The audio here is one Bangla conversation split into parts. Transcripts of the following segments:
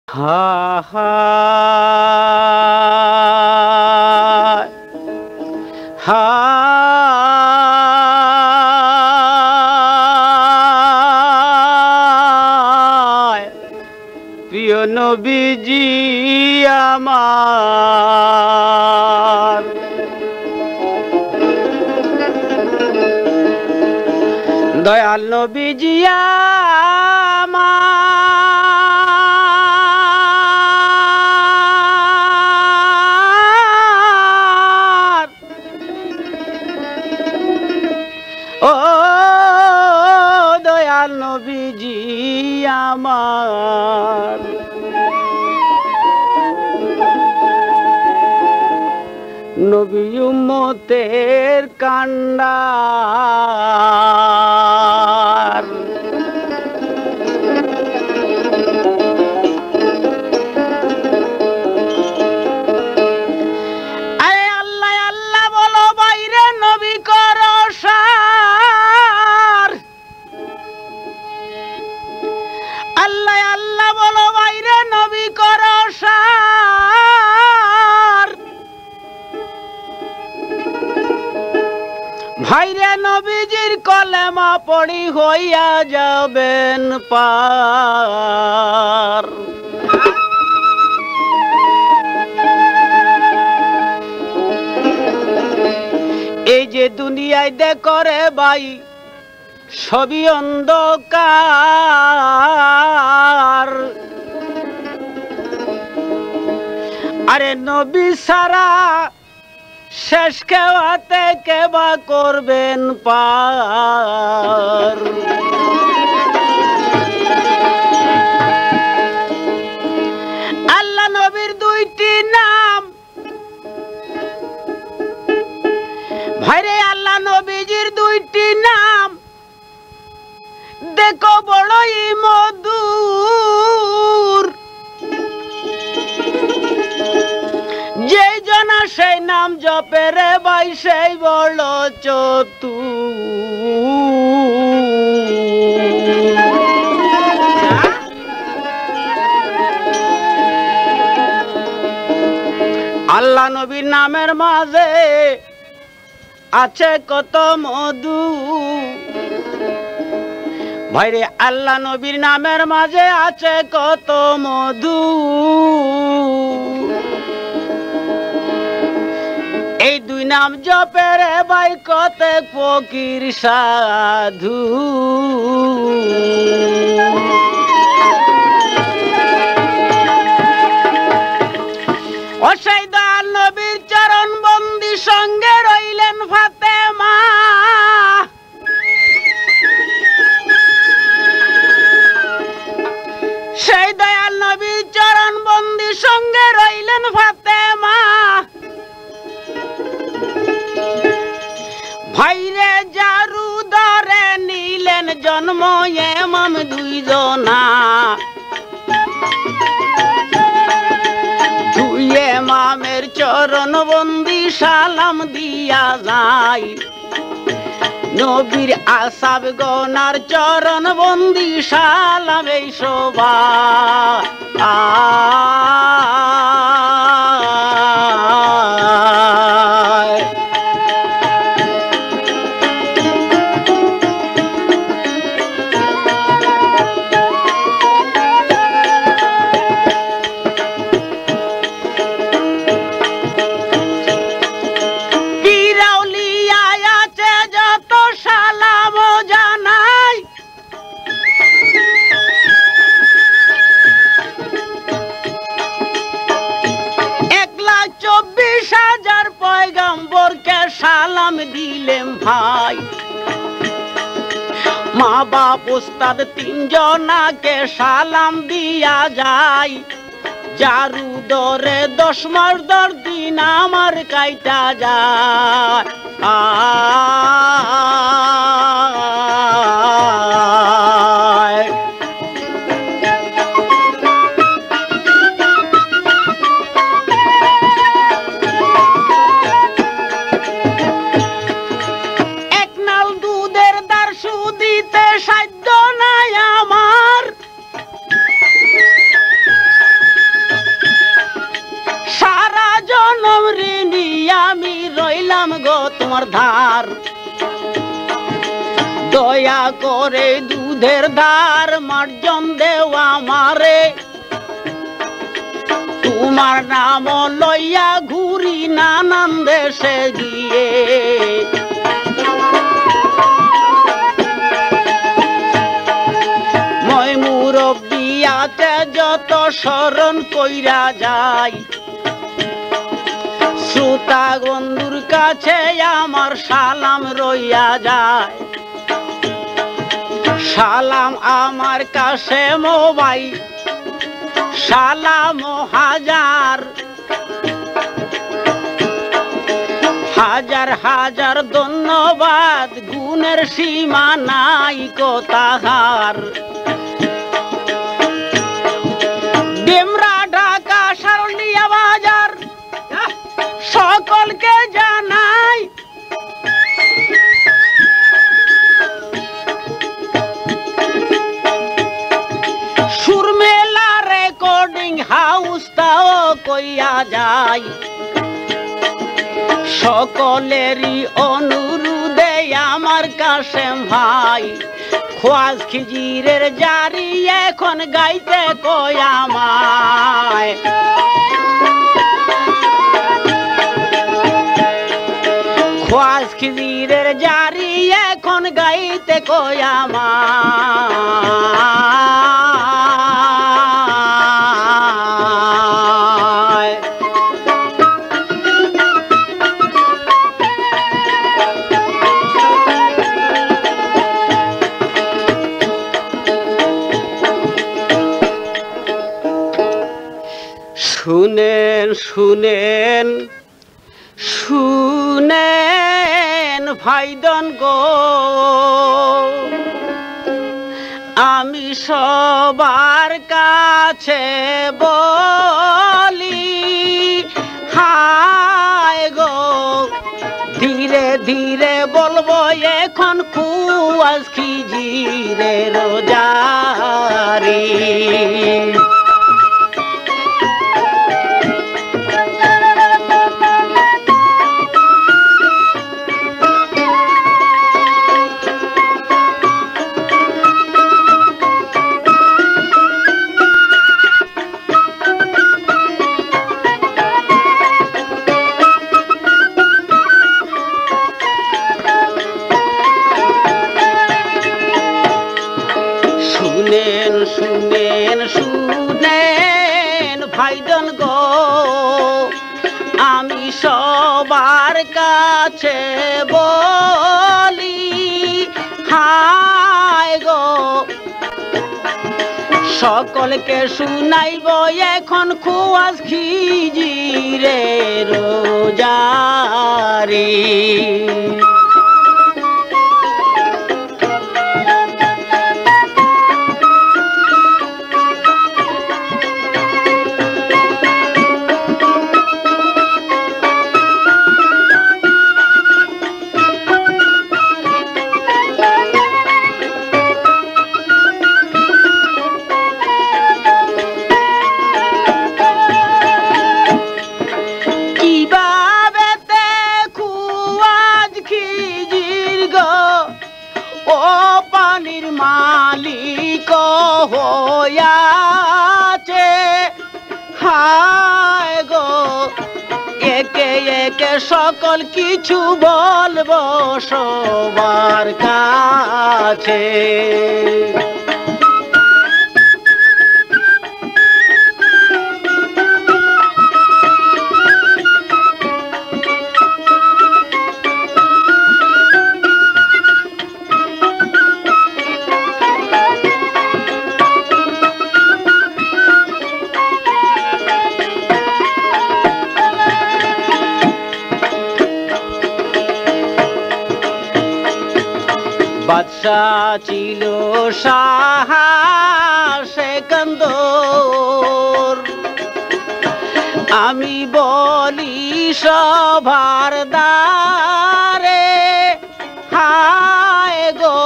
হায় হায় প্রিয় নবীজি আমার দয়াল নবীজি আমার ও দয়াল নবীজি আমার নবী উম্মতের কান্ডার আরে আল্লাহ আল্লাহ বলো বাইরে নবী করো সার আল্লাহ আল্লাহ বলো বাইরে নবী করো সার ভাইরে নবীজির কলেমা পড়ি হইয়া যাবেন পার এই যে দুনিয়ায় দেখরে ভাই সবই অন্ধকার আরে নবী সারা শেষ কেওয়াতে কেবা করবেন পার আল্লাহ নবীর দুইটি নাম ভাইরে আল্লাহ নবীজির দুইটি নাম দেখো বড়ই মধুর যেই জনা সেই নাম জপে রে ভাই সেই বড় চতুর আল্লাহ নবীর নামের মাঝে আছে কত মধু ভাইরে আল্লাহ নবীর নামের মাঝে আছে কত মধু এই দুই নাম জপে রে ভাই কত ফকির সাধু ও সেই দয়াল নবীর চরণ বন্দি সঙ্গে রইলেন ফাতেমা সেই দয়াল নবীর চরণ বন্দি সঙ্গে রইলেন ফাতেমা ভাইরে জারু ধরে নিলেন জন্ম এমন দুইজনা দুই এমামের চরণ বন্দি সালাম দিয়া যায় নবীর আসাব গনার চরণ বন্দি সালাম এই শোভা সালাম দিলেম ভাই মা বাপ উস্তাদ তিনজনাকে সালাম দিয়া যায় জারু দরে 10 মাস 10 দিন আমার কাইটা যায় লইলাম গো তোমার ধার দয়া করে দুধের ধার মার্জন দেওয়া আমারে তোমার নাম লইয়া ঘুরি নানান দেশে গিয়ে মই মুরব্বিয়াতে যত স্মরণ কইরা যাই শ্রোতা বন্ধুর কাছে আমার সালাম রইয়া যায় সালাম আমার কাছে মোবাই সালাম হাজার হাজার হাজার ধন্যবাদ গুণের সীমা নাই কোথাকার ডেমরা ঢাকা সারুলিয়া বাজার সকলকে জানাই সুরমেলা রেকর্ডিং হাউস তাও কইয়া যাই সকলেরই অনুরোধে আমার কাছে ভাই খোয়াজ খিজিরের জারি এখন গাইতে কয় আমায় খোয়াজ খিজিরের জারি এখন গাইতে কয় আমায় শুনেন শুনেন শুনেন ভাইদন গো আমি সবার কাছে বলি হায় গো ধীরে ধীরে বলবো এখন খোয়াজ খিজিরের জারি শুনেন শুনেন শুনেন ভাইদন গো আমি সবার কাছে বলি হায় গো সকলকে শুনাইব এখন খোয়াজ খিজিরের জারি পানির মালিক হইয়াছে হায় গো একে একে সকল কিছু বলবো সবার কাছে বাদশাহ ছিল শাহ সেকন্দর আমি বলি সবার দ্বারে হায় গো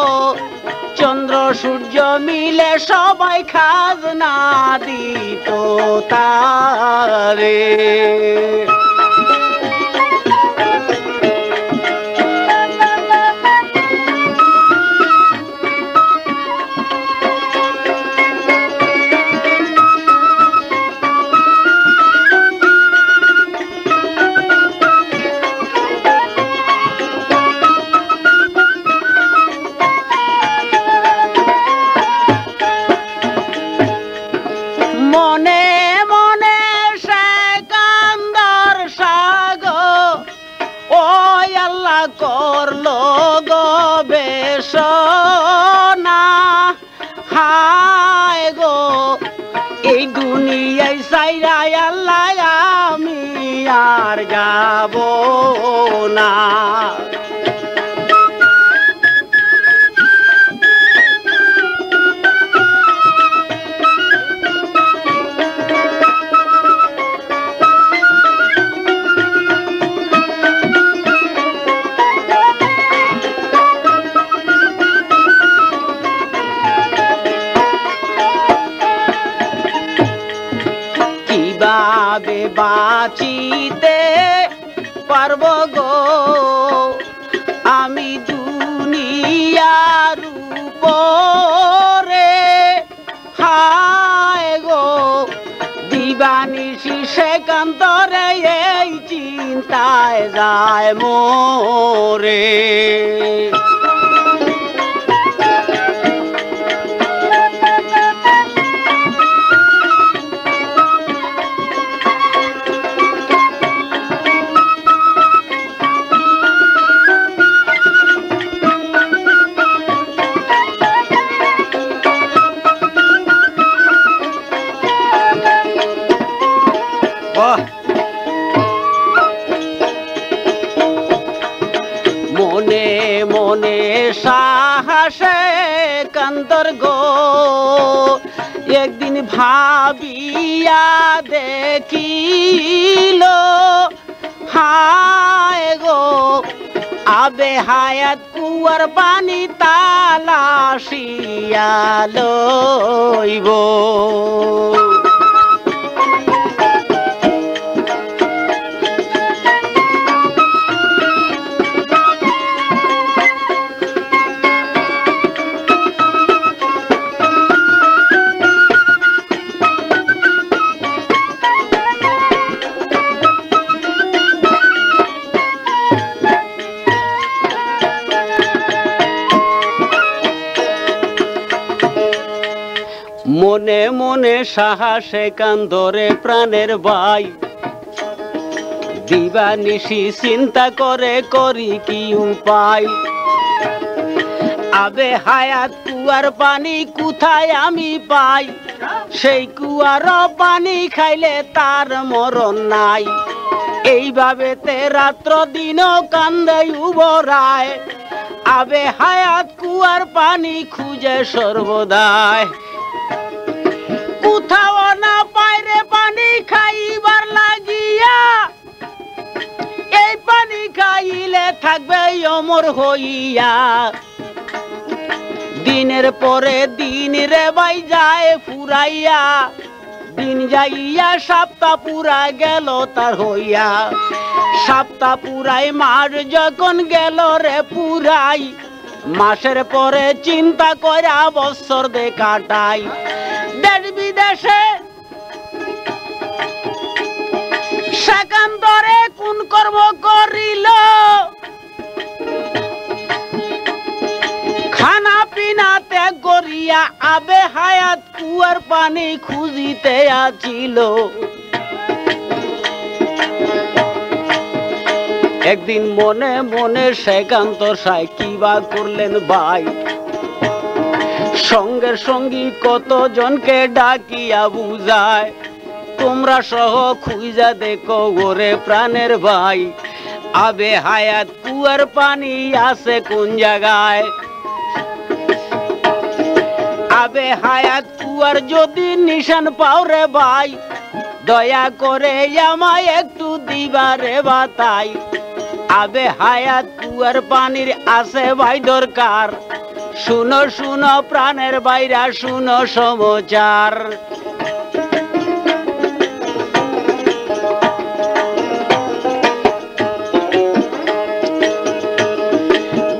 চন্দ্র সূর্য মিলে সবাই খাজনা দিত তারে মনে মনে সেকান্দর সাগো ও আল্লাহ করলো গবেষণা হায় গো এই দুনিয়ায় সাইরা আল্লাহ আমি আর যাব না। কিভাবে বাঁচিতে পারব গো আমি দুনিয়ার উপরে হায় গো দিবানিশি সেকান্তরে এই চিন্তায় যায় মোরে। মনে মনে সাহসে কান্তর গো একদিন ভাবিয়া দেখিল হায় গো আবে হায়াত কুয়ার পানি তালাশিয়া লইব। মনে মনে সাহসে কান্দরে প্রাণের ভাই দিবানিশি চিন্তা করে করি কি উপায় আবে হায়াত কুয়ার পানি কোথায় আমি পাই সেই কুয়ার পানি খাইলে তার মরণ নাই এইভাবে তে রাত্র দিন কান্দে উবরায় আবে হায়াত কুয়ার পানি খুঁজে সর্বদাই কোথাও না পাইরে পানি খাইবার লাগিয়া এই পানি খাইলে থাকবে অমর হইয়া দিনের পরে দিন রে ভাই যায় ফুরাইয়া দিন যাইয়া সপ্তাহ পুরা গেল তার হইয়া সপ্তাহ পুরাই মাস যখন গেল রে পুরাই মাসের পরে চিন্তা কইরা বছর দে কাটাই দেশ বিদেশে সেকান্তরে কোন কর্ম করিল খানা পিনা ত্যাগ করিয়া আবে হায়াত কুয়ার পানি খুঁজিতে আছিল। একদিন মনে মনে সেকান্তর সাই কিবা করলেন ভাই সঙ্গের সঙ্গী কতজনকে ডাকিয়া বুঝায় তোমরা সহ খুঁজা দেখো ওরে প্রাণের ভাই আবে হায়াত কুয়ার পানি আছে কোন জায়গায় আবে হায়াত কুয়ার যদি নিশান পাও রে ভাই দয়া করে আমায় একটু দিবারে বাতাই আবে হায়াত কুয়ার পানির আছে ভাই দরকার শুনো শুনো প্রাণের বাইরা শুনো সমাচার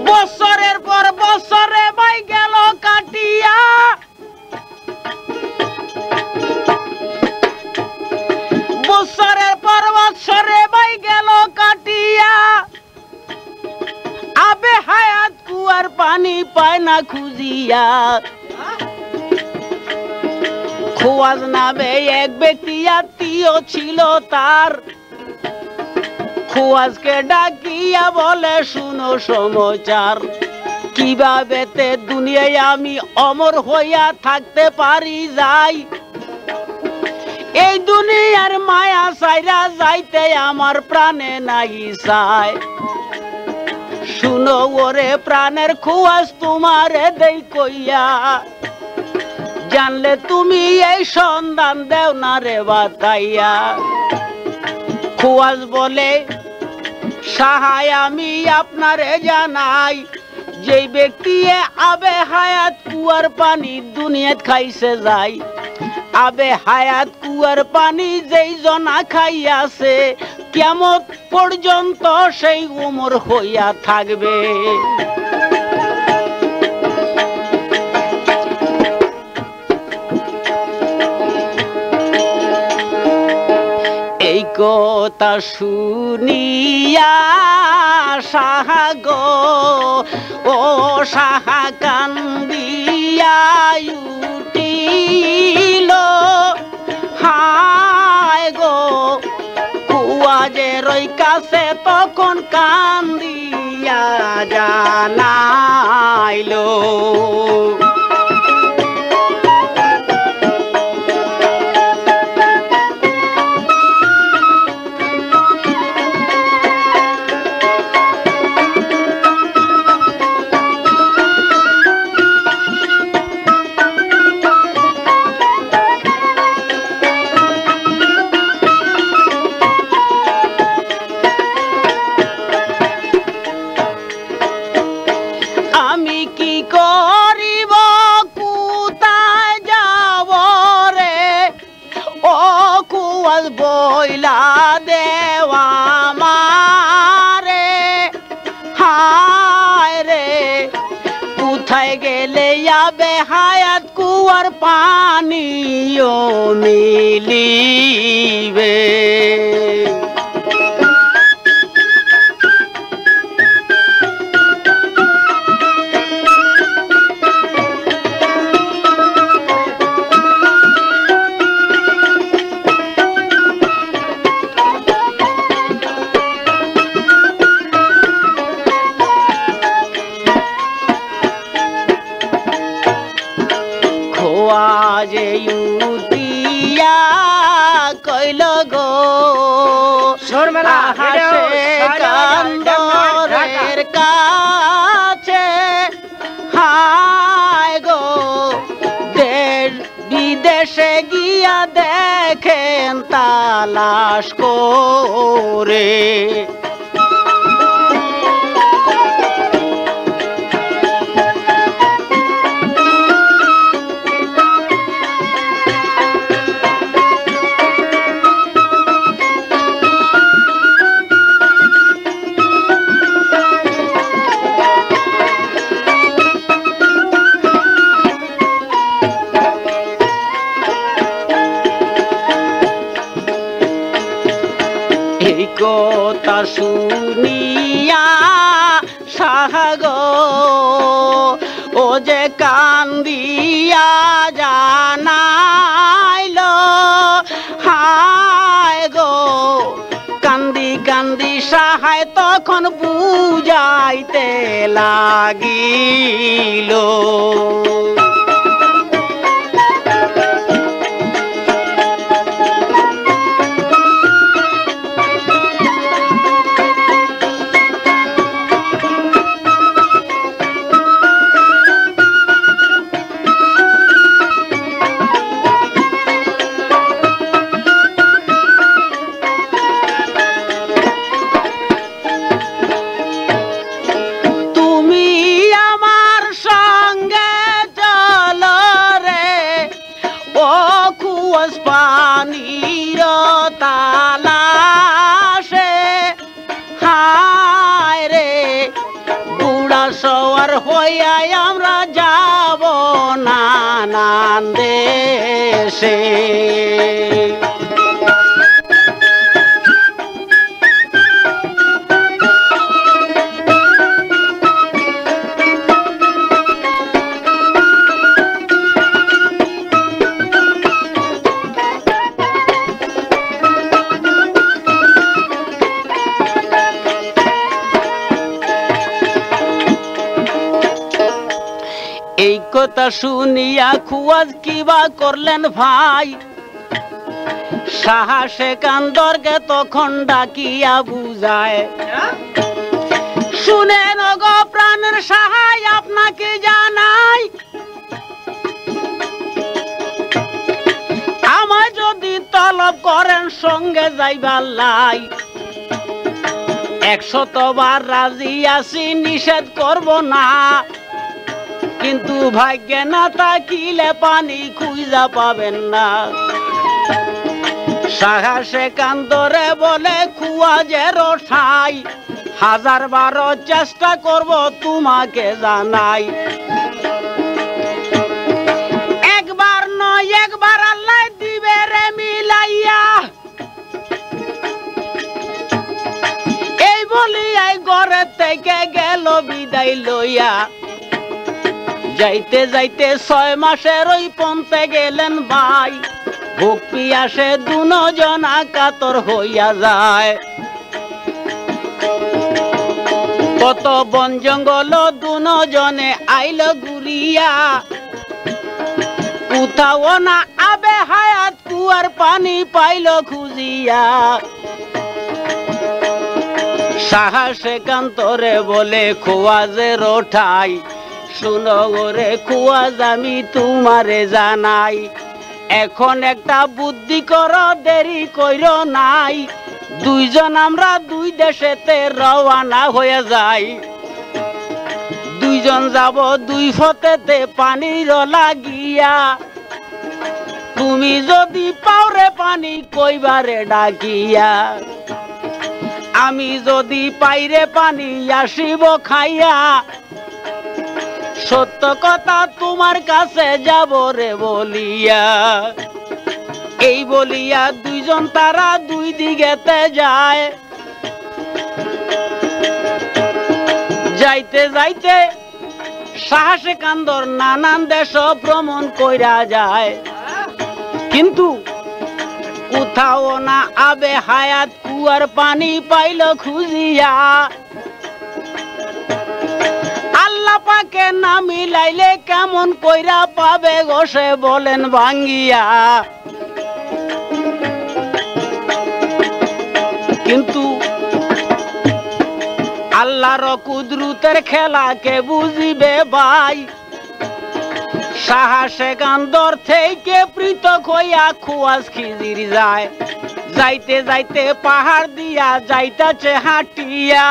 বছরের পর বছরে ভাই গেল কাটিয়া বছরের পর বছরে ভাই গেল কাটিয়া আবে হায়াত কুয়ার পানি পায় না খুঁজিয়া খোয়াজ নামে এক ব্যক্তি আত্মীয় ছিল তার। খোয়াজকে ডাকিয়া বলে শুনো সমাচার, কিভাবে তে দুনিয়ায় আমি অমর হইয়া থাকতে পারি যাই। এই দুনিয়ার মায়া সাইরা যাইতে আমার প্রাণে নাই চায়। শুনো ওরে প্রাণের খোয়াজ তোমারে দেই কইয়া, জানলে তুমি এই সন্ধান দেও না রে বাতাইয়া। খোয়াজ বলে সাহায় আমি আপনারে জানাই, যেই ব্যক্তি আবে হায়াত কুয়ার পানি দুনিয়াত খাইছে যায়। আবে হায়াত কুয়ার পানি যেই জনা খাইয়াছে, কিয়ামত পর্যন্ত সেই উমর হইয়া থাকবে। এই কথা শুনিয়া সাহা গো ও সাহা কান্দিয়া উঠিল। হায় গো কুয়াজের ওই কাছে তখন কান্দিয়া জানাইল। আমি কি করিব কোথায় যাব রে, ও কুয়াজ বইলা দেওয়া মারে। হায় রে কোথায় গেলে যাবে হায়াত কুয়ার পানিও মিলিবে। খোয়াজে উঠিয়া কইল গো হাসে কান্দরের কাছে। হায় গো দেশ বিদেশে গিয়া দেখেন তালাশ করে। এই কথা শুনিয়া সাহা গো ও যে কান্দিয়া জানাইল। হায় গো কান্দি কান্দি সাহায় তখন বুঝাইতে লাগিল। পানির তালাশে হায় রে বুড়া সওয়ার হইয়া আমরা যাব নানান দেশে। কথা শুনিয়া খুয়াজ কিবা করলেন ভাই সাহা সেকান্দরকে তখন ডাকিয়া বুঝায় শুনেন গো প্রাণের সাহায় আপনাকে জানাই আমায় যদি তলব করেন সঙ্গে যাইবার লাই 100 বার রাজি আছি নিষেধ করব না কিন্তু ভাগ্যে না থাকিলে পানি খুঁজা পাবেন না সাহা সেকান্দরে বলে খুয়াজের ঠাই 1000 বার চেষ্টা করব তোমাকে জানাই একবার নয় একবার আল্লাহ দিবে রে মিলাইয়া এই বলিয়াই ঘরে থেকে গেল বিদায় লইয়া যাইতে যাইতে 6 মাসের ওই পন্থে গেলেন ভাই ভোগ পিয়াসে দুজনা কাতর হইয়া যায় কত বন জঙ্গল দুজনে আইল ঘুরিয়া কোথাও না আবে হায়াত কুয়ার পানি পাইল খুঁজিয়া সাহা সেকান্তরে বলে খুয়াজের ঠাই শুনো রে খুয়াজ আমি তোমারে জানাই এখন একটা বুদ্ধি করো দেরি কইরো নাই দুইজন আমরা দুই দেশেতে রওনা হয়ে যাই দুইজন যাব দুই ফতেতে পানির লাগিয়া তুমি যদি পাওরে পানি কইবারে ডাকিয়া আমি যদি পাইরে পানি আসিব খাইয়া সত্য কথা তোমার কাছে যাব রে বলিয়া এই বলিয়া দুইজন তারা দুই দিকেতে যায় যাইতে যাইতে সাহা সেকান্দর নানান দেশ ভ্রমণ কইরা যায় কিন্তু কোথাও না আবে হায়াত কুয়ার পানি পাইল খুঁজিয়া আল্লাহ পাকে না মিলাইলে কেমন কইরা পাবে গোসে বলেন ভাঙ্গিয়া কিন্তু আল্লাহর কুদরতের খেলা কে বুঝিবে ভাই সাহা সেকান্দর থেকে পৃথক হইয়া খুয়াজ খিজির যায় যাইতে যাইতে পাহাড় দিয়া যাইতাছে হাঁটিয়া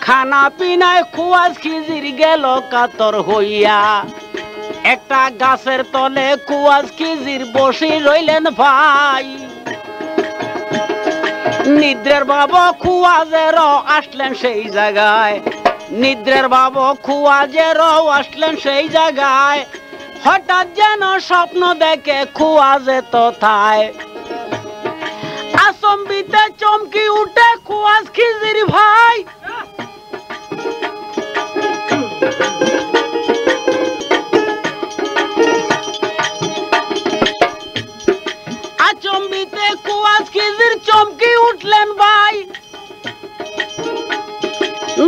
খানা পিনায় খুয়াজ খিজির গেল কাতর হইয়া একটা গাছের তলে খুয়াজ খিজির বসে রইলেন ভাই নিদ্রের বাবা খুয়াজেরও আসলেন সেই জায়গায় নিদ্রের বাবা খুয়াজেরও আসলেন সেই জায়গায় হঠাৎ যেন স্বপ্ন দেখে খুয়াজে তথায় আচম্বিতে চমকি উঠে খুয়াজ খিজির ভাই আচম্বিতে খুয়াজ খিজির চমকি উঠলেন ভাই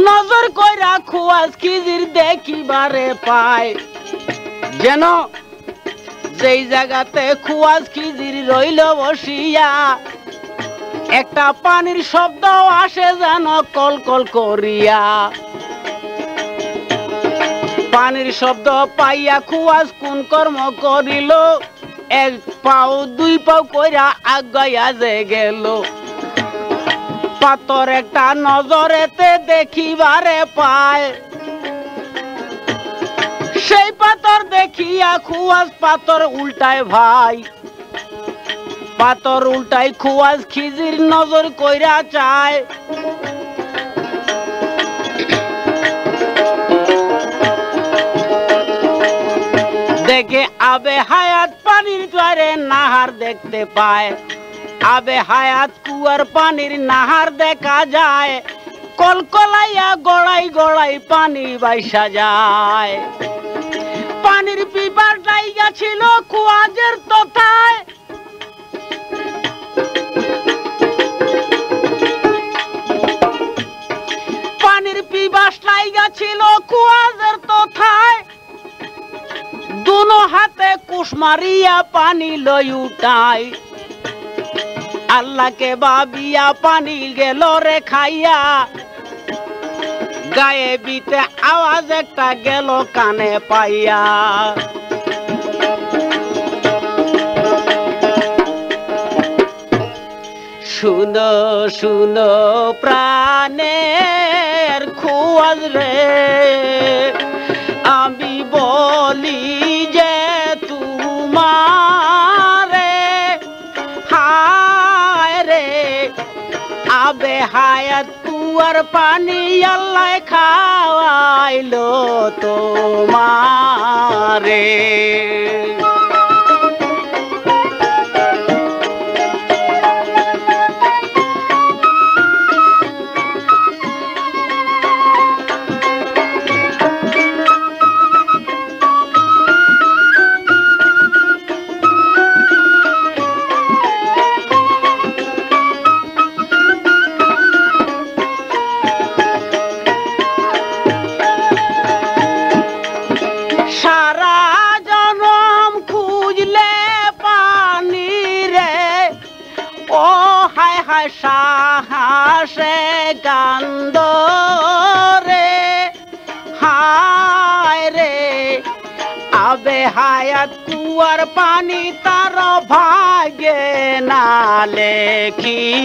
নজর কইরা খুয়াজ খিজির দেখিবারে পায় যেন যেই জায়গাতে খুয়াজ খিজির রইল বসিয়া একটা পানির শব্দ আসে যেন কল কল করিয়া পানির শব্দ পাইয়া খুয়াজ কোন কর্ম করিল এক পাও দুই পাও কইরা আগাইয়া যে গেল পাথর একটা নজরেতে দেখিবারে পায় সেই পাথর দেখিয়া খুয়াজ পাথর উল্টায় ভাই পাথর উল্টায় খুয়াজ খিজির নজর কইরা চায় দেখে আবে হায়াত পানির দ্বারে নাহার দেখতে পায় আবে হায়াত কুয়ার পানির নাহার দেখা যায় কলকলাইয়া গড়াই গড়াই পানি বাইসা যায় পানির পিপার জায়গা ছিল খুয়াজের তথায় পানির পিপাস জায়গা ছিল খুয়াজের তথায় মারিয়া পানি লই উঠাই আল্লাহকে ভাবিয়া পানি গেল রে খাইয়া গায়ে বিতে আওয়াজ একটা গেল কানে পাইয়া শুনো শুনো প্রাণের খোঁজ রে আমি বলি যে তোমারে হায় রে আবে হায়াত কুয়ার পানি আল্লাহ খাওয়াইলো তোমারে সাহাসে কান্দ রে হায় রে আবে হায়াত কুয়ার পানি তার ভাগ্যে না লেখিলে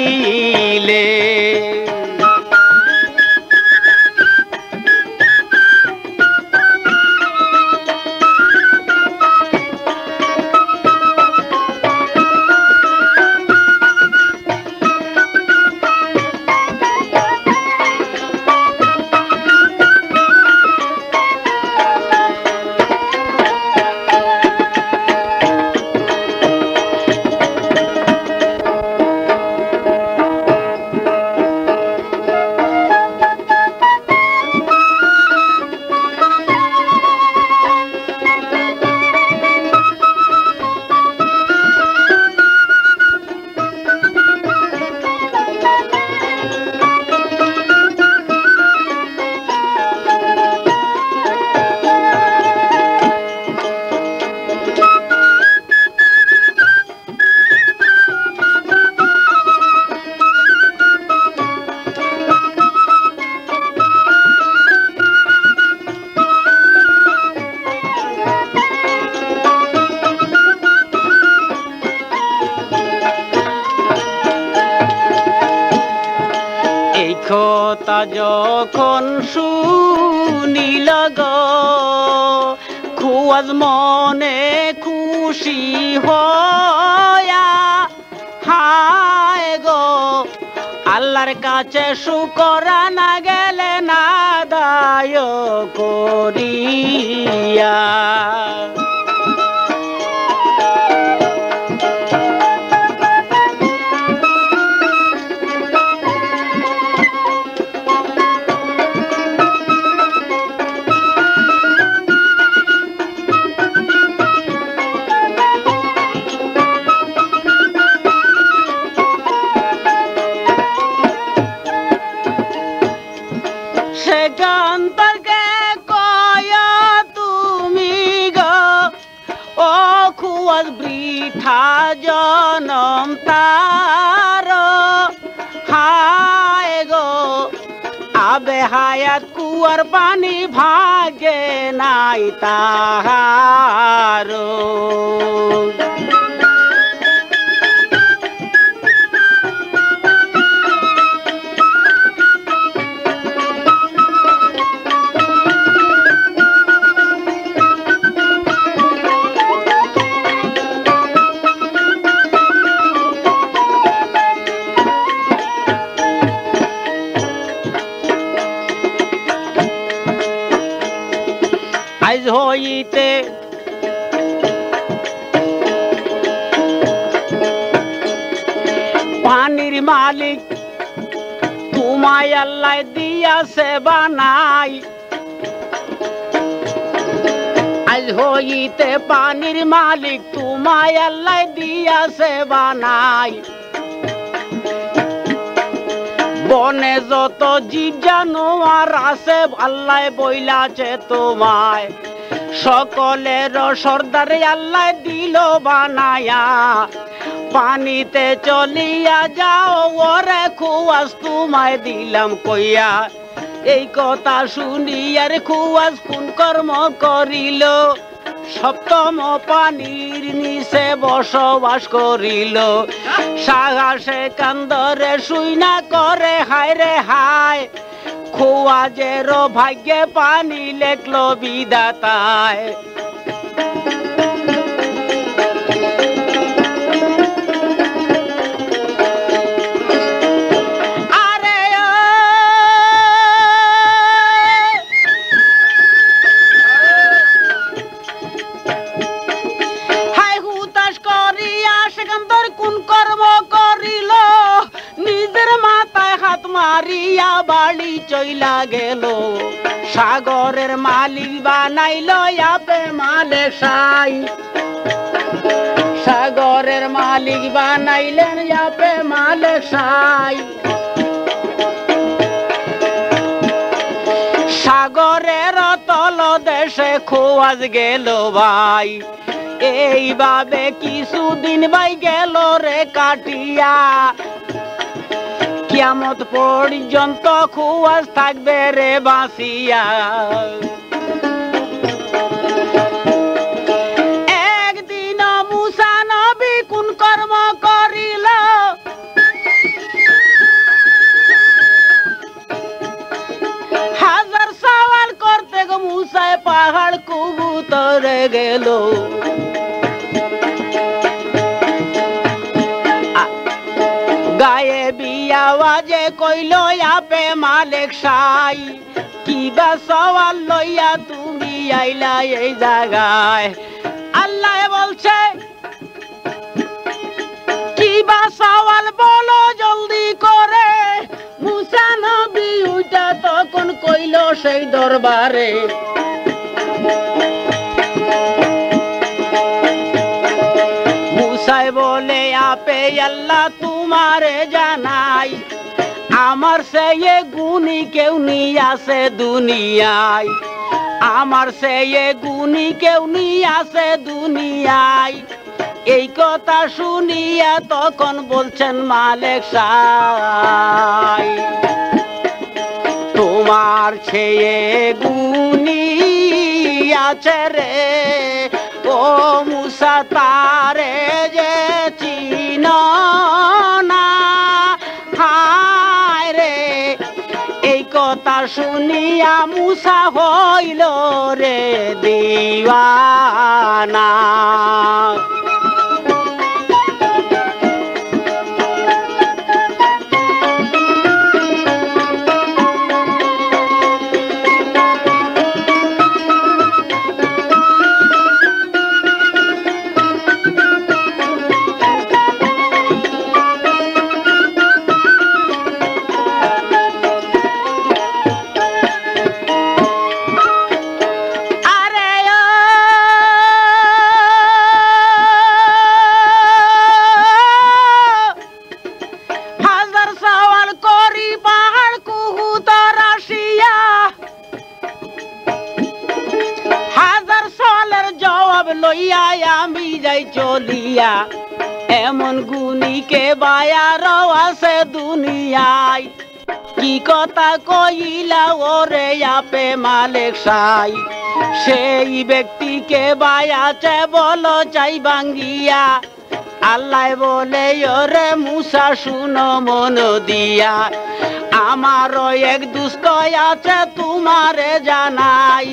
কথা যখন শুনিল গো খুয়াজ মনে খুশি হয়া হায় গো আল্লাহর কাছে শুকরা না গেলে না দায় করিয়া বৃথা জনম তার হায় গো আবে হায়াত কুয়ার পানি ভাগে নাই তাহার আজ হইতে পানির মালিক তোমায় আল্লাহ দিয়াছে বানাই আজ হইতে পানির মালিক তোমায় আল্লাহ দিয়াছে বানাই বনে যত জীব জানোয়ার আছে আল্লাহ বইলাছে তোমায় সকলের সর্দার আল্লাহ দিল বানায়া পানিতে চলিয়া যাও ওরে খুয়াস তোমায় দিলাম কইয়া এই কথা শুনিয়ার খুয়াস কোন কর্ম করিল সপ্তম পানির নিচে বসবাস করিল সাহসে কান্দরে শুইনা করে হায় রে হায় খুয়াজের ভাগ্যে পানি লেখলো বিধাতায় মারিয়া বাড়ি চইলা গেল সাগরের মালিক বানাইল আপে মালিক সাই সাগরের মালিক বানাইলেন আপে মালিক সাই সাগরের তল দেশে খোয়াজ গেল ভাই এইভাবে কিছুদিন ভাই গেল রে কাটিয়া কিয়ামত পর্যন্ত খুয়াজ থাকবে রে বাঁচিয়া একদিন মুসা নবী কোন কর্ম করিল হাজার সওয়াল করতে গো মুসায় পাহাড় কবুতরে গেল গায়ে বিয়াওয়াজে কইল আপে মালিক সাই কিবা সওয়াল লইয়া তুমি আইলা এই জায়গায় আল্লাহ বলছে কিবা সওয়াল বলো জলদি করে মুসা নবী উঠা তখন কইল সেই দরবারে মুসাই বলে আপে আল্লাহ তোমারে জানাই আমার সে গুণী কেউ নি আছে দুনিয়ায় আমার সে গুণী কেউ নি আছে দুনিয়ায় এই কথা শুনিয়া তখন বলছেন মালিক সাই তোমার ছেয়ে গুণী আছে রে ও মুসা তারে যে চিন না হায় রে এই কথা শুনিয়া মুসা হইল রে দিওয়ানা আমি যাই চলিয়া এমন গুণীকে বায়ার আছে দুনিয়ায় কি কথা কইলা ওরে আপে মালিক সাই সেই ব্যক্তিকে বায়াছে বলো চাই ভাঙ্গিয়া আল্লাহ বলে ওরে মুসা শুনো মন দিয়া আমারও এক দুস্থ আছে তোমারে জানাই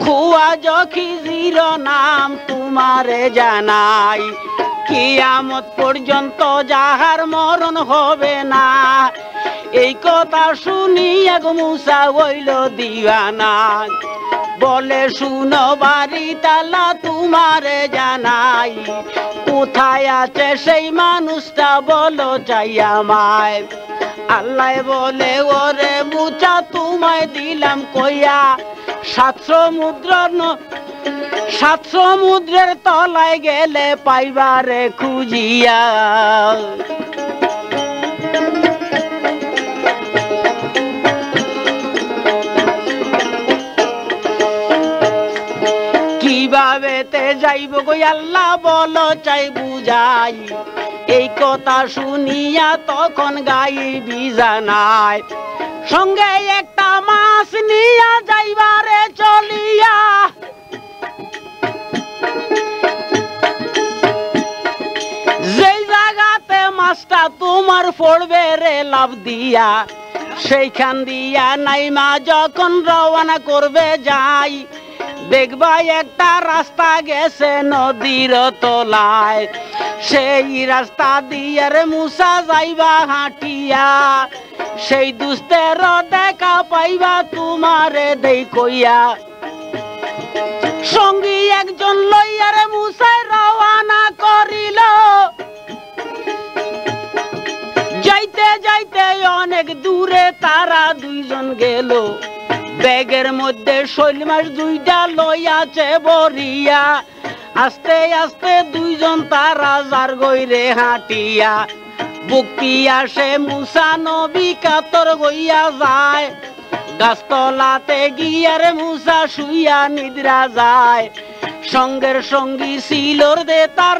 খুয়াজ খিজির নাম তোমারে জানাই কিয়ামত পর্যন্ত যাহার মরণ হবে না এই কথা শুনি এক মুসা হইল দিওয়ানা বলে শুনো বাড়ি তালা তোমারে জানাই কোথায় আছে সেই মানুষটা বলো চাই আমায় আল্লাহ বলে ওরে মুচা তোমায় দিলাম কইয়া সাত সমুদ্রের তলায় গেলে পাইবারে খুঁজিয়া যাইব গো আল্লাহ বলো চাই বুঝাই এই কথা শুনিয়া তখন গায়ে বিজানায় সঙ্গে একটা মাছ নিয়া যাইবারে চলিয়া যেই জায়গাতে মাছটা তোমার পড়বে রে লাভ দিয়া সেইখান দিয়া নাইমা যখন রওনা করবে যাই দেখবা একটা রাস্তা গেছে নদীর তলায় সেই রাস্তা দিয়ে রে মুসা যাইবা হাঁটিয়া সেই দুস্তের দেখা পাইবা তোমারে দেই কইয়া সঙ্গী একজন লইয়া রে মুসাই রওনা করিল যাইতে যাইতে অনেক দূরে তারা দুইজন গেল ব্যাগের মধ্যে শৈল মাছ দুইটা লইয়াছে বরিয়া আস্তে আস্তে দুইজন তারা যার গইরে হাঁটিয়া বুকটি আসে মুসা নবী কাতর গইয়া যায় গাছতলাতে গিয়ার মুসা শুইয়া নিদ্রা যায় সঙ্গের সঙ্গী ছিলর দে তার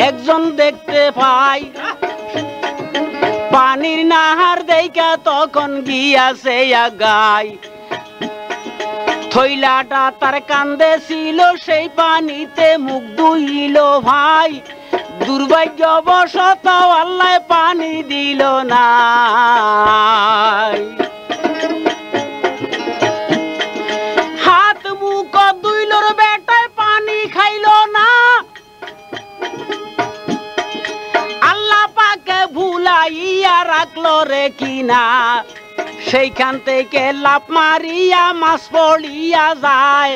একজন দেখতে পাই পানির নাহার দেখা তখন গিয়াছে গাই থইলাটা তার কান্দে ছিল সেই পানিতে মুখ ধুইল ভাই দুর্ভাগ্যবশত আল্লাহ পানি দিল না হাত মুখ দুইলর বেটায় পানি খাইল না আল্লাহ পাকে ভুলাইয়া রাখলো রে কিনা সেইখান থেকে লাফ মারিয়া মাছ পড়িয়া যায়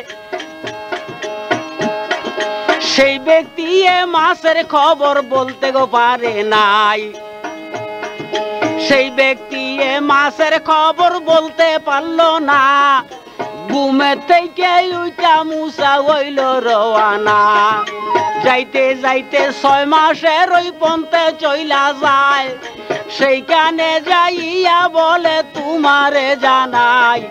সেই ব্যক্তি মাছের খবর বলতে গো পারে নাই সেই ব্যক্তি মাছের খবর বলতে পারলো না ঘুমে থেকে উইটা মুসা হইল রওয়ানা যাইতে যাইতে 6 মাসের ওই পন্থে চইলা যায় সেইখানে যাইয়া বলে তোমারে জানাই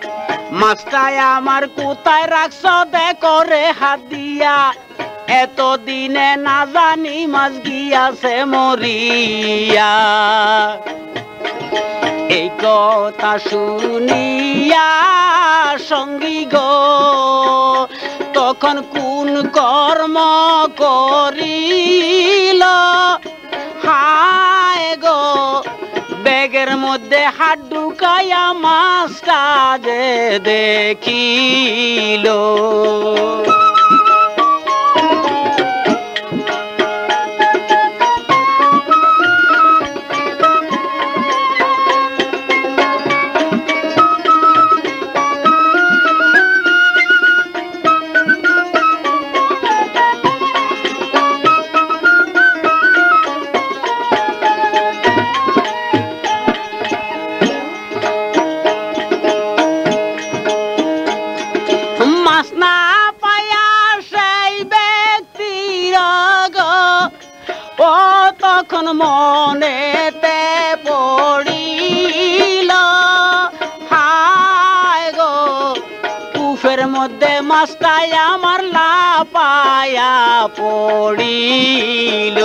মাছটাই আমার কোথায় রাখছ দেখো রে হাত দিয়া এতদিনে না জানি মাছ গিয়াছে মরিয়া এই কথা শুনিয়া সঙ্গী গো তখন কোন কর্ম করিল হায় গো ব্যাগের মধ্যে হাত ঢুকাইয়া মাছটা যে দেখিল তখন মনেতে পড়িল হায় গো কুফের মধ্যে মাছটাই আমার লাপায়া পড়িল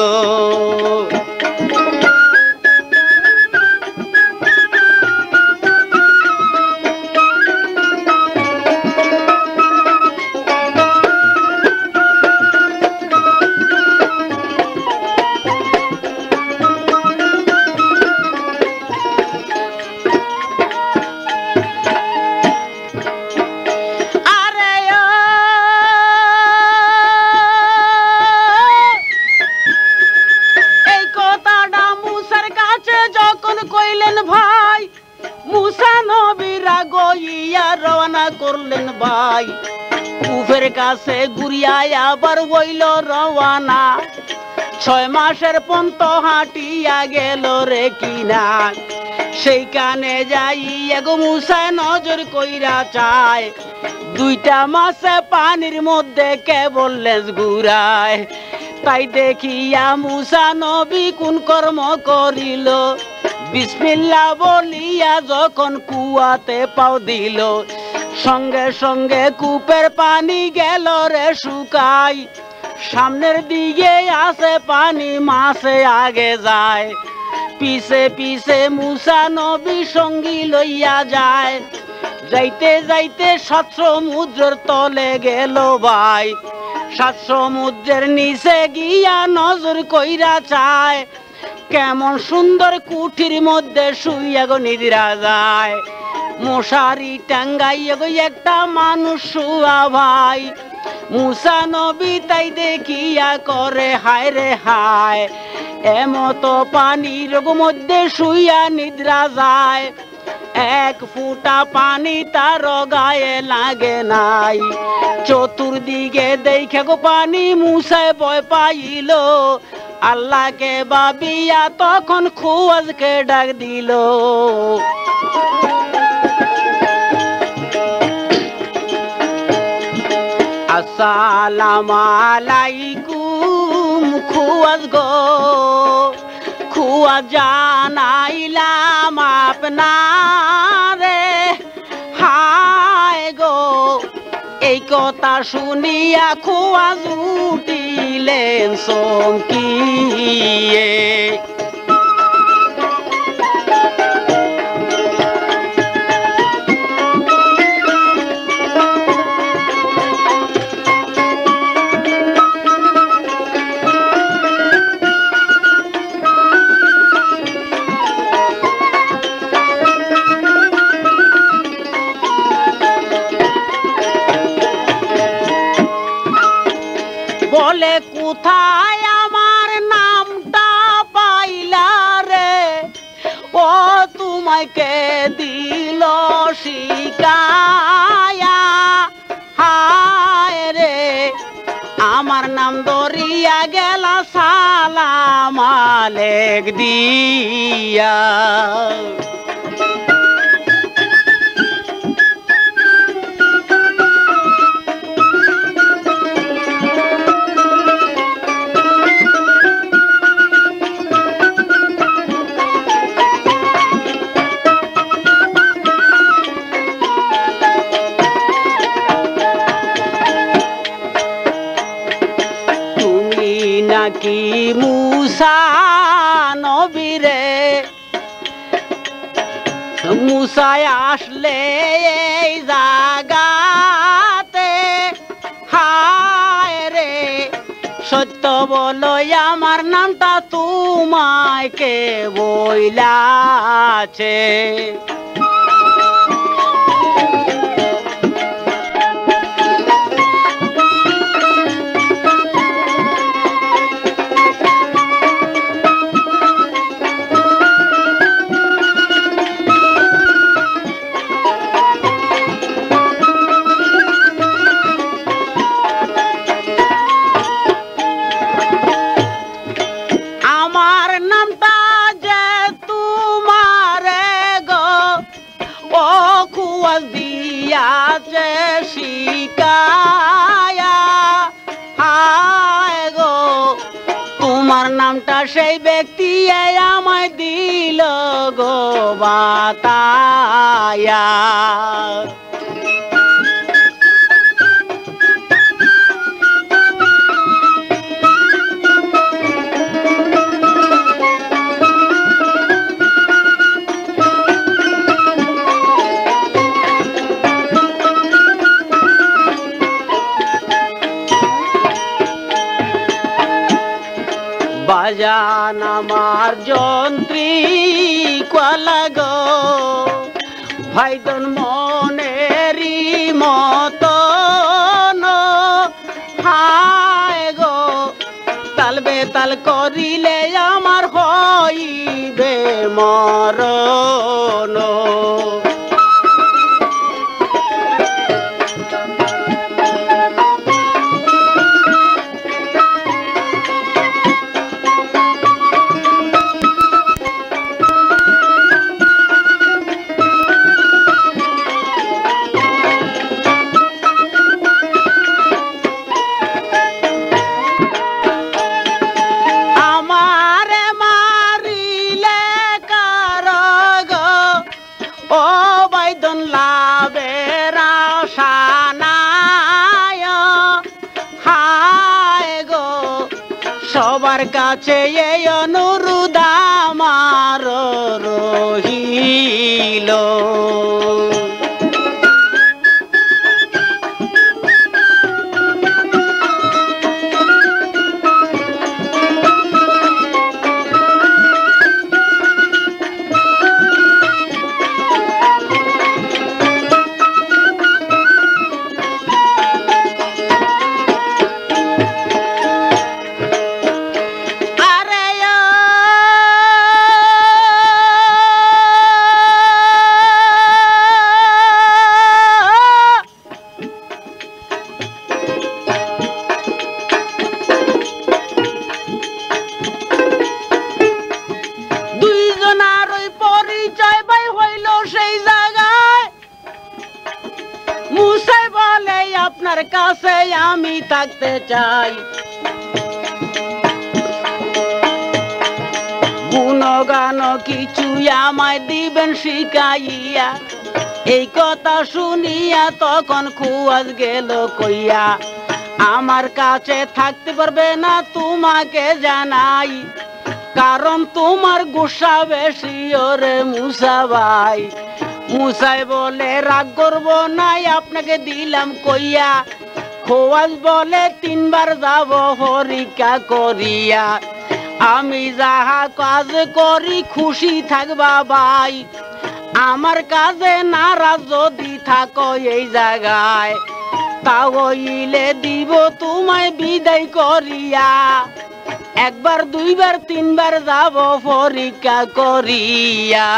করলেন ভাই কুফের কাছে ঘুরিয়া আবার হইল রওয়ানা 6 মাসের পন্ত হাঁটিয়া গেল রে কিনা সেইখানে যাইয়া গো মুসা নজর কইরা চায় দুইটা মাছে পানির মধ্যে কেবল লেজ ঘুরায় তাই দেখিয়া মুসা নবী কোন কর্ম করিল বিসমিল্লাহ বলিয়া যখন কুয়াতে পাও দিল সঙ্গে সঙ্গে কূপের পানি গেল রে শুকাই, সামনের দিকে আসে পানি মাছে আগে যায়, পিছে পিছে মুসা নবী সঙ্গী লইয়া যায়। যাইতে যাইতে সাত সমুদ্রের তলে গেল ভাই, সাত সমুদ্রের নিচে গিয়া নজর কইরা চায়, কেমন সুন্দর কুঠির মধ্যে শুইয়া গো নিদ্রা যায়। মশারি টাঙ্গাইয়া গো একটা মানুষ শুয়া ভাই, মুসা নবী তাই দেখিয়া করে হায় রে হায়, এমত পানির মধ্যে শুইয়া নিদ্রা যায়, এক ফুটা পানি তার গায়ে লাগে নাই। চতুর্দিকে দেখে গো পানি মুসায় ভয় পাইল, আল্লাহকে ভাবিয়া তখন খুয়াজকে ডাক দিল। আসসালামু আলাইকুম খুয়াজ গো, খুয়া জানাইলাম আপনারে, হায় গো এই কথা শুনিয়া খুয়াজ উঠিলেন চমকিয়ে। বলে কোথায় আমার নামটা পাইলা রে, ও তোমাকে দিল শিকায়া, হায় রে আমার নাম দরিয়া গেলা সালাম আলেক দিয়া। নাকি মুসা নবীরে, মুসায় আসলে এই জাগাতে, হায় রে সত্য বলো আমার নামটা তোমায় কে বইলাছে। আমার নামটা যে তোমারে গো, ও খুয়াজ দিয়াছে শিকায়া, হায় গো তোমার নামটা সেই ব্যক্তি আমায় দিল গো বাতায়া। বাজান আমার যন্ত্রী কলা গো, ভাইদন মনেরই মতন, হায় গো তাল বেতাল করিলে আমার হইবে মরণ। আমারে মারিলে কারো অনুরোধ আমার রহিল। আপনার কাছে আমি থাকতে চাই, গুণগান কিছু আমায় দিবেন শিখাইয়া। এই কথা শুনিয়া তখন খুয়াজ গেল কইয়া, আমার কাছে থাকতে পারবে না তোমাকে জানাই, কারণ তোমার গুসা বেশি ওরে মুসা ভাই। মুসাই বলে রাগ করবো নাই, আপনাকে দিলাম কইয়া। খোয়াজ বলে 3 বার যাব পরীক্ষা করিয়া, আমি যাহা কাজ করি খুশি থাকবা ভাই। আমার কাজে নারাজ যদি থাকো এই জায়গায়, তাহলে দিব তোমায় বিদায় করিয়া। 1 বার 2 বার 3 বার যাব পরীক্ষা করিয়া।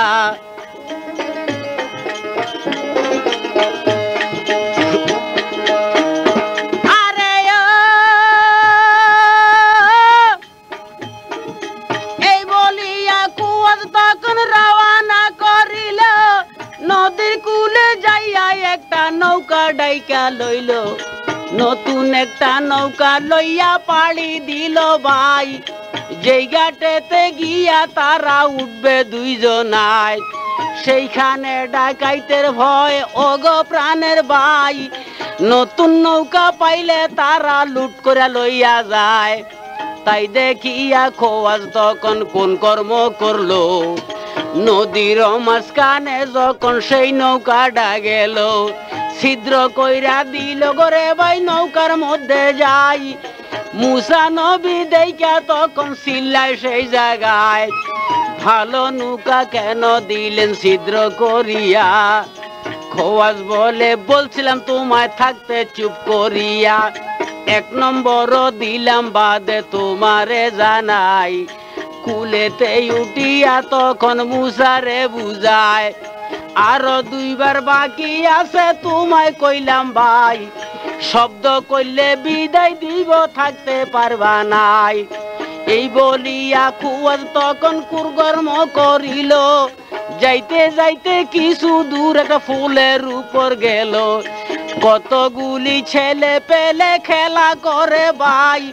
নদীর কূলে যাইয়া একটা নৌকা ডাইকা লইল, নতুন একটা নৌকা লইয়া পাড়ি দিল ভাই। যেই ঘাটেতে গিয়া তারা উঠবে 2 জনায়, সেইখানে ডাকাইতের ভয় ওগো প্রাণের ভাই। নতুন নৌকা পাইলে তারা লুট করে লইয়া যায়। তাই দেখিয়া খোয়াজ তখন কোন কর্ম করলো, নদীর মাঝখানে যখন সেই নৌকাটা গেল, ছিদ্র কইরা দিল গরে ভাই নৌকার মধ্যে যাই। মুসা নবী দেখা তখন চিল্লায় সেই জায়গায়, ভালো নৌকা কেন দিলেন ছিদ্র করিয়া। খোয়াজ বলে বলছিলাম তোমায় থাকতে চুপ করিয়া, 1 নম্বর দিলাম বাদে তোমারে জানাই। কুলেতে উঠিয়া তখন মুসারে বুঝায়, আরো 2 বার বাকি আছে তোমায় কইলাম ভাই, শব্দ কইলে বিদায় দিব থাকতে পারবা নাই। এই বলিয়া খুয়াজ তখন কুকর্ম করিল, যাইতে যাইতে কিছু দূর একটা ফুলের উপর গেল। কতগুলি ছেলে পেলে খেলা করে ভাই,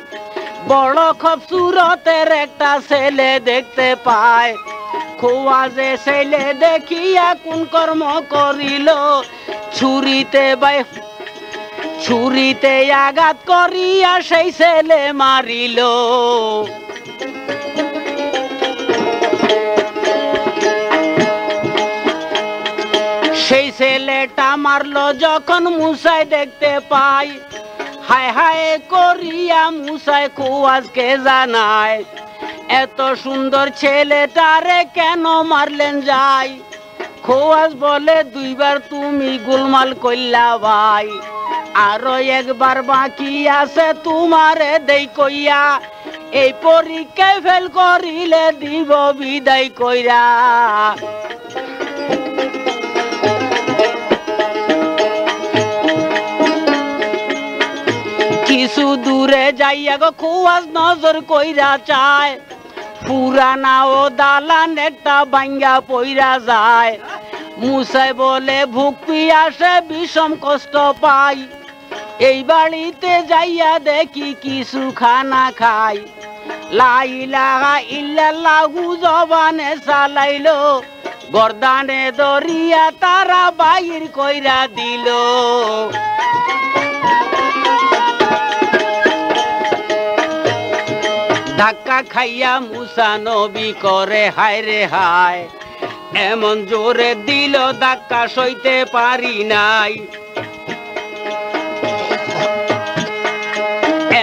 বড় খুবসুরতের একটা ছেলে দেখতে পায়। খোয়াজে ছেলে দেখিয়া কোন কর্ম করিল, ছুরিতে আঘাত করিয়া সেই ছেলে মারিল। সেই ছেলেটা মারলো যখন মুসাই দেখতে পাই, হায় হায় করিয়া মুসাই খোয়াজকে জানায়, এত সুন্দর ছেলেটারে কেন মারলেন যাই। খোয়াজ বলে 2 বার তুমি গোলমাল কইলা ভাই, আরো 1 বার বাকি আছে তোমারে দেই কইয়া। এই পরীক্ষায় ফেল করিলে দিব বিদায় কইরা। কিছু দূরে যাইয়া গো খোয়াজ নজর কইরা চায়, পুরানা ও দালান একটা ভাঙ্গা পইরা যায়। মুসাই বলে ভুক পিয়াসে বিষম কষ্ট পাই, এই বাড়িতে যাইয়া দেখি কিছু খানা খাই। লা ইলাহা ইল্লাল্লাহু জবানে চালাইলো, গর্দানে দরিয়া তারা বাইর কইরা দিল। ধাক্কা খাইয়া মুসা নবী করে হায় রে হায়, এমন জোরে দিল ধাক্কা সইতে পারি নাই।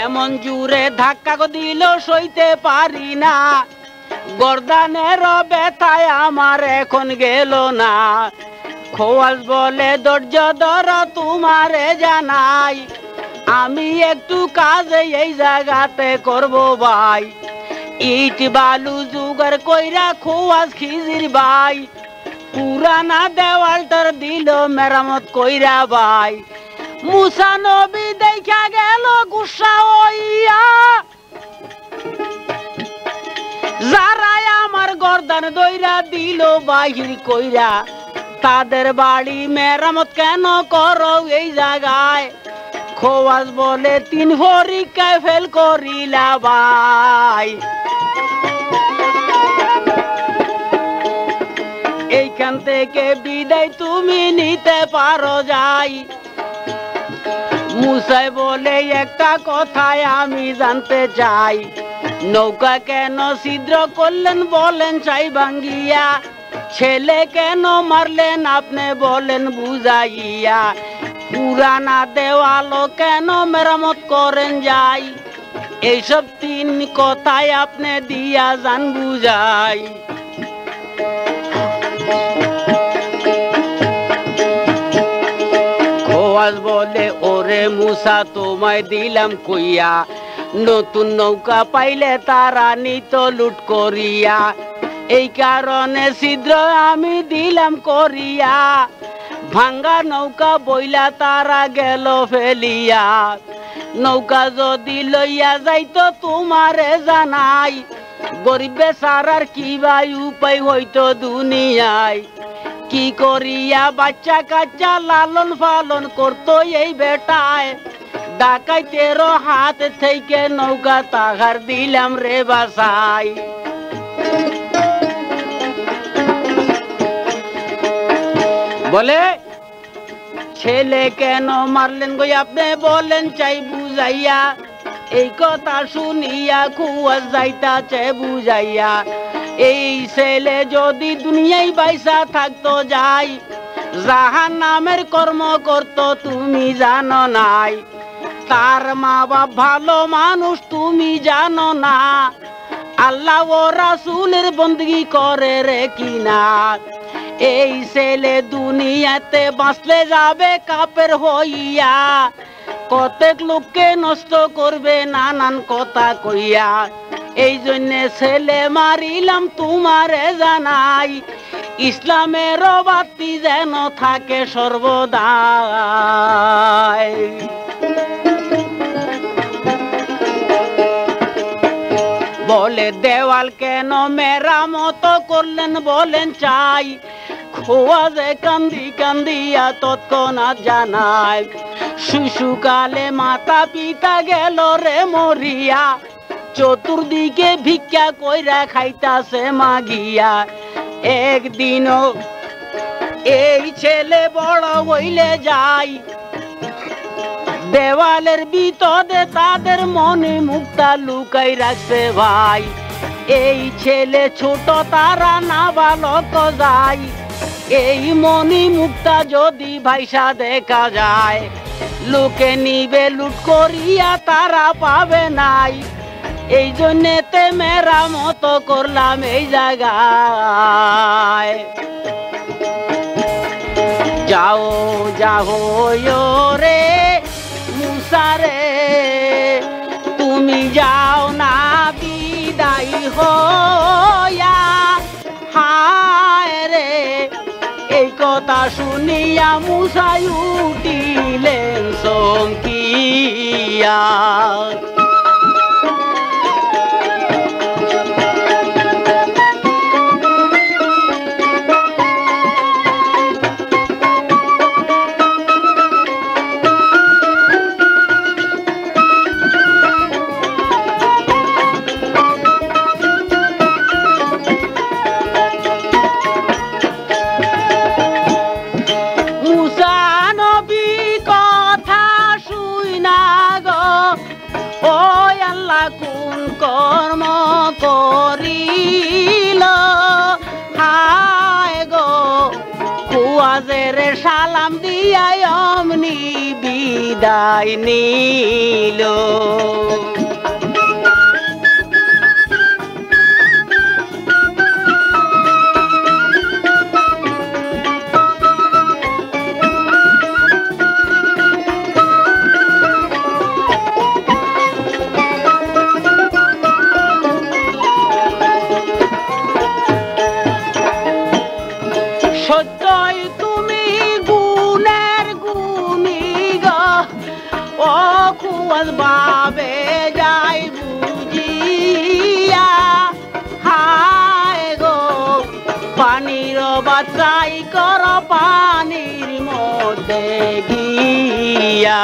এমন জোরে ধাক্কা দিল সইতে পারি না, গর্দানের ব্যথায় আমার এখন গেল না। খোয়াজ বলে ধৈর্য ধর তোমারে জানাই, আমি একটু কাজে এই জায়গাতে করব ভাই। ইট বালু জুগার কইরা খোয়াজ খিজির ভাই, পুরানা দেওয়ালটার দিল মেরামত কইরা ভাই। মুসা নবী দেখা গেল গুসা হইয়া, যারাই আমার গর্দান দইরা দিল বাহির কইরা, তাদের বাড়ি মেরামত কেন করো এই জায়গায়? খোয়াজ বলে 3 পরীক্ষায় ফেল করিলা ভাই। এইখান থেকে বিদায় তুমি নিতে পারো যাই। মুসাই বলে একটা কথায় আমি জানতে চাই, নৌকা কেন ছিদ্র করলেন বলেন চাই ভাঙ্গিয়া, ছেলে কেন মারলেন আপনি বলেন বুঝাইয়া, পুরানা দেওয়ালো কেন মেরামত করেন যাই, এইসব 3 কথায় আপনি দিয়া যান বুঝাই। খোয়াজ বলে ওরে মুসা তোমায় দিলাম কইয়া, নতুন নৌকা পাইলে তারা নিত লুট করিয়া, এই কারণে ছিদ্র আমি দিলাম করিয়া, ভাঙ্গা নৌকা বইলা তারা গেল ফেলিয়া। নৌকা যদি লইয়া যাইতো তোমারে জানাই, গরিব বেচারার কি ভাই উপায় হইতো দুনিয়ায়। কি করিয়া বাচ্চা কাচ্চা লালন পালন করতো এই বেটায়, ডাকাইতেরও হাত থেকে নৌকা তাহার দিলাম রে বাসাই। বলে ছেলে কেন মারলেন গো আপনি বলেন চাই বুঝাইয়া, এই কথা শুনিয়া খুয়াজ যাইতাছে বুঝাইয়া। এই ছেলে যদি দুনিয়ায় বাইসা থাকতো যাই, জাহান্নামের কর্ম করতো তুমি জানো নাই, তার মা বাপ ভালো মানুষ তুমি জানো না, আল্লাহ ও রাসূলের বন্দগি করে রে কিনা। এই ছেলে দুনিয়াতে বাঁচলে যাবে কাফের হইয়া, কতেক লোককে নষ্ট করবে নানান কথা কইয়া, এই জন্য ছেলে মারিলাম তোমারে জানাই, ইসলামের বাতি যেন থাকে সর্বদাই। বলে দেওয়াল কেন মেরামত করলেন বলেন চাই, খোয়াজে কান্দি কান্দিয়া তৎক্ষণাৎ জানায়, শিশুকালে মাতা পিতা গেল রে মরিয়া, চতুর্দিকে ভিক্ষা কইরা খাইতাছে মাগিয়া। একদিনও এই ছেলে বড় হইলে যায়, দেওয়ালের ভিতরে তাদের মনে মুক্তা লুকাই রাখছে ভাই। এই ছেলে ছোট তারা না বালক যায়, এই মনি মুক্তা যদি ভাইসা দেখা যায়, লোকে নিবে লুট করিয়া তারা পাবে নাই। এই জন্যেতে মেরামত করলাম এই জায়গায়। যাও যাও রে মুসা রে, তুমি যাও না বিদায় হইয়া, হায় রে। এই কথা শুনিয়া মুসা উঠিলেন চমকিয়া। বিদায় নিল। সত্যই তুমি গুণের গুণী গো, অকুয়াল ভাবে যাই বুঝিয়া। হায় গো পানির বাচ্চাই কর পানির মধ্যে গিয়া।